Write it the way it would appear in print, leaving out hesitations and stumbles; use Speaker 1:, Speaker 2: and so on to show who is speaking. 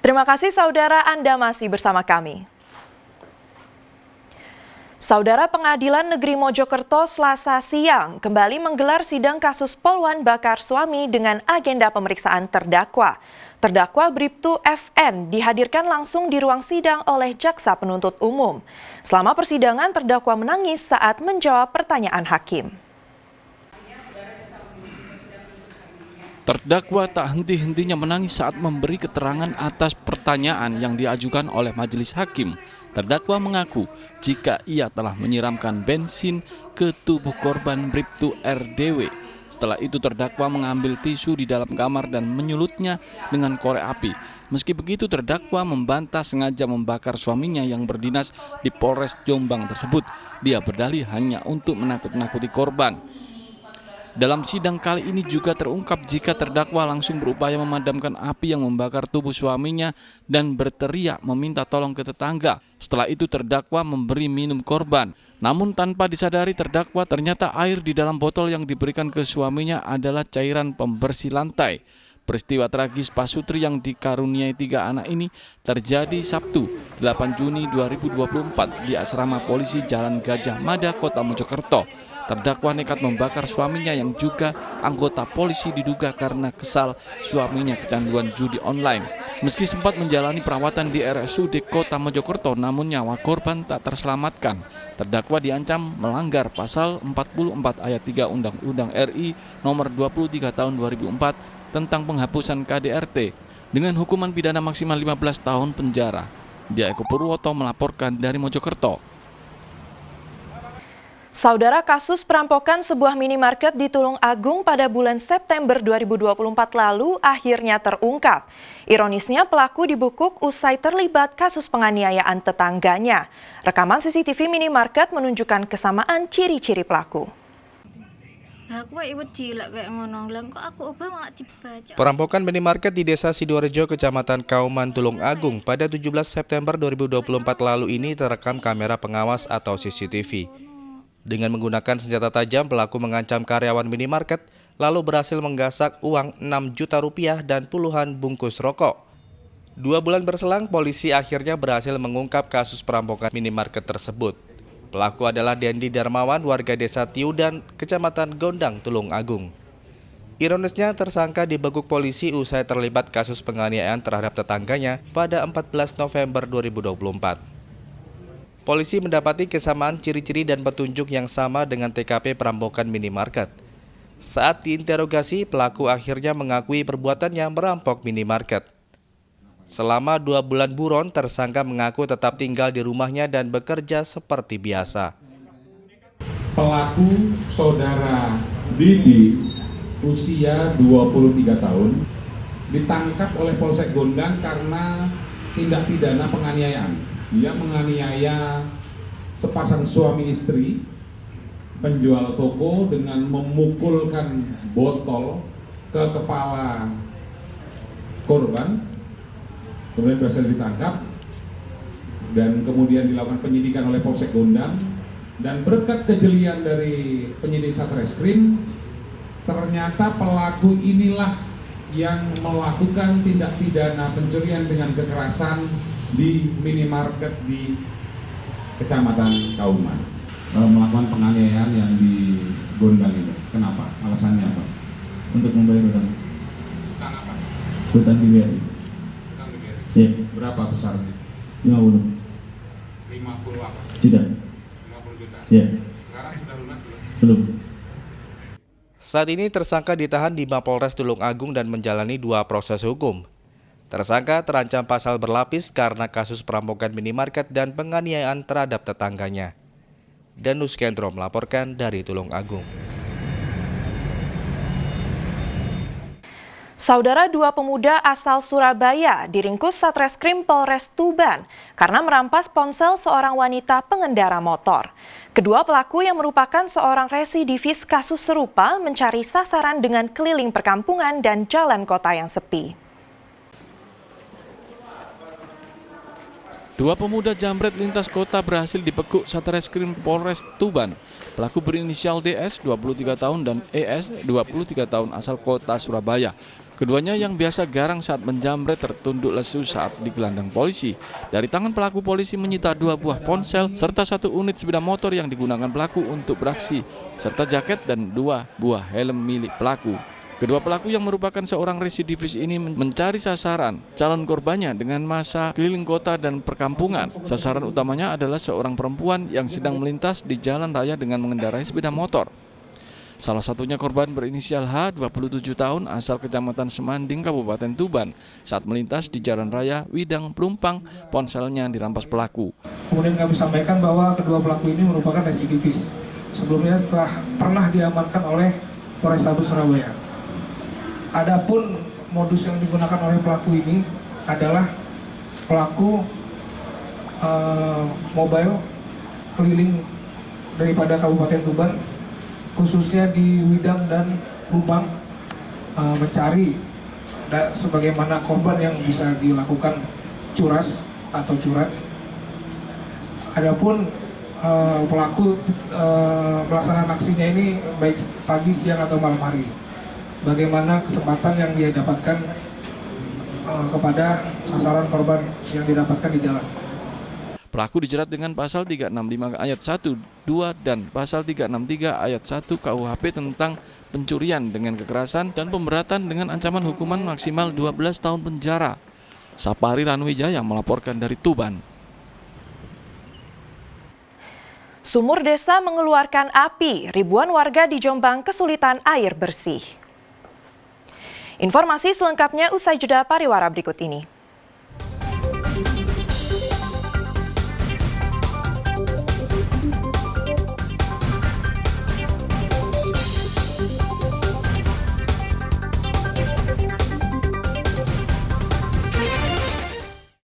Speaker 1: Terima kasih saudara, Anda masih bersama kami. Saudara, Pengadilan Negeri Mojokerto Selasa siang kembali menggelar sidang kasus poluan bakar suami dengan agenda pemeriksaan terdakwa. Terdakwa Bribtu FN dihadirkan langsung di ruang sidang oleh Jaksa Penuntut Umum. Selama persidangan, terdakwa menangis saat menjawab pertanyaan hakim.
Speaker 2: Terdakwa tak henti-hentinya menangis saat memberi keterangan atas pertanyaan yang diajukan oleh majelis hakim. Terdakwa mengaku jika ia telah menyiramkan bensin ke tubuh korban Bribtu RDW. Setelah itu terdakwa mengambil tisu di dalam kamar dan menyulutnya dengan korek api. Meski begitu terdakwa membantah sengaja membakar suaminya yang berdinas di Polres Jombang tersebut. Dia berdalih hanya untuk menakut-nakuti korban. Dalam sidang kali ini juga terungkap jika terdakwa langsung berupaya memadamkan api yang membakar tubuh suaminya dan berteriak meminta tolong ke tetangga. Setelah itu terdakwa memberi minum korban. Namun tanpa disadari terdakwa ternyata air di dalam botol yang diberikan ke suaminya adalah cairan pembersih lantai. Peristiwa tragis Pak Sutri yang dikaruniai 3 anak ini terjadi Sabtu 8 Juni 2024 di asrama polisi Jalan Gajah Mada, Kota Mojokerto. Terdakwa nekat membakar suaminya yang juga anggota polisi diduga karena kesal suaminya kecanduan judi online. Meski sempat menjalani perawatan di RSUD Kota Mojokerto, namun nyawa korban tak terselamatkan. Terdakwa diancam melanggar pasal 44 ayat 3 Undang-Undang RI nomor 23 tahun 2004 tentang penghapusan KDRT dengan hukuman pidana maksimal 15 tahun penjara. Dia Eko Purwoto melaporkan dari Mojokerto.
Speaker 1: Saudara, kasus perampokan sebuah minimarket di Tulung Agung pada bulan September 2024 lalu akhirnya terungkap. Ironisnya pelaku dibekuk usai terlibat kasus penganiayaan tetangganya. Rekaman CCTV minimarket menunjukkan kesamaan ciri-ciri pelaku.
Speaker 3: Perampokan minimarket di Desa Sidoarjo, Kecamatan Kauman, Tulung Agung pada 17 September 2024 lalu ini terekam kamera pengawas atau CCTV. Dengan menggunakan senjata tajam, pelaku mengancam karyawan minimarket, lalu berhasil menggasak uang 6 juta rupiah dan puluhan bungkus rokok. 2 bulan berselang, polisi akhirnya berhasil mengungkap kasus perampokan minimarket tersebut. Pelaku adalah Dendi Darmawan, warga Desa Tiudan, Kecamatan Gondang, Tulung Agung. Ironisnya, tersangka dibekuk polisi usai terlibat kasus penganiayaan terhadap tetangganya pada 14 November 2024. Polisi mendapati kesamaan ciri-ciri dan petunjuk yang sama dengan TKP perampokan minimarket. Saat diinterogasi, pelaku akhirnya mengakui perbuatannya merampok minimarket. Selama 2 bulan buron, tersangka mengaku tetap tinggal di rumahnya dan bekerja seperti biasa.
Speaker 4: Pelaku saudara Didi, usia 23 tahun, ditangkap oleh Polsek Gondang karena tindak pidana penganiayaan. Dia menganiaya sepasang suami istri, penjual toko dengan memukulkan botol ke kepala korban, kemudian berhasil ditangkap dan kemudian dilakukan penyidikan oleh Polsek Gondang. Dan berkat kejelian dari penyidik Satreskrim, ternyata pelaku inilah yang melakukan tindak pidana pencurian dengan kekerasan di minimarket di Kecamatan Kauman. Melakukan penganiayaan yang di Gondang itu. Kenapa? Alasannya apa?
Speaker 5: Untuk membayar hutang.
Speaker 4: Hutang apa?
Speaker 5: Hutang di BRI.
Speaker 4: Hutang di BRI.
Speaker 5: Iya.
Speaker 4: Berapa besarnya?
Speaker 5: 50.
Speaker 4: 50 apa?
Speaker 5: Juta.
Speaker 4: 50 juta.
Speaker 5: Iya.
Speaker 4: Sekarang sudah lunas belum?
Speaker 5: Belum.
Speaker 3: Saat ini tersangka ditahan di Mapolres Tulung Agung dan menjalani 2 proses hukum. Tersangka terancam pasal berlapis karena kasus perampokan minimarket dan penganiayaan terhadap tetangganya. Danus Kendro melaporkan dari Tulung Agung.
Speaker 1: Saudara, 2 pemuda asal Surabaya diringkus Satreskrim Polres Tuban karena merampas ponsel seorang wanita pengendara motor. Kedua pelaku yang merupakan seorang residivis kasus serupa mencari sasaran dengan keliling perkampungan dan jalan kota yang sepi.
Speaker 2: 2 pemuda jambret lintas kota berhasil dibekuk Satreskrim Polres Tuban. Pelaku berinisial DS 23 tahun dan ES 23 tahun asal kota Surabaya. Keduanya yang biasa garang saat menjamret tertunduk lesu saat digelandang polisi. Dari tangan pelaku, polisi menyita 2 buah ponsel serta 1 unit sepeda motor yang digunakan pelaku untuk beraksi, serta jaket dan 2 buah helm milik pelaku. Kedua pelaku yang merupakan seorang residivis ini mencari sasaran calon korbannya dengan masa keliling kota dan perkampungan. Sasaran utamanya adalah seorang perempuan yang sedang melintas di jalan raya dengan mengendarai sepeda motor. Salah satunya korban berinisial H, 27 tahun, asal Kecamatan Semanding, Kabupaten Tuban. Saat melintas di jalan raya Widang Pelumpang, ponselnya dirampas pelaku.
Speaker 6: Kemudian kami sampaikan bahwa kedua pelaku ini merupakan residivis. Sebelumnya telah pernah diamankan oleh Polrestabes Surabaya. Adapun modus yang digunakan oleh pelaku ini adalah pelaku mobile keliling daripada Kabupaten Tuban, khususnya di Widang dan Pelumpang, mencari sebagaimana korban yang bisa dilakukan curas atau curat. Adapun pelaku pelaksanaan aksinya ini baik pagi, siang atau malam hari. Bagaimana kesempatan yang dia dapatkan kepada sasaran korban yang didapatkan di jalan.
Speaker 2: Pelaku dijerat dengan pasal 365 ayat 1, 2 dan pasal 363 ayat 1 KUHP tentang pencurian dengan kekerasan dan pemberatan dengan ancaman hukuman maksimal 12 tahun penjara. Sapari Ranwijaya melaporkan dari Tuban.
Speaker 1: Sumur desa mengeluarkan api, ribuan warga di Jombang kesulitan air bersih. Informasi selengkapnya usai jeda pariwara berikut ini.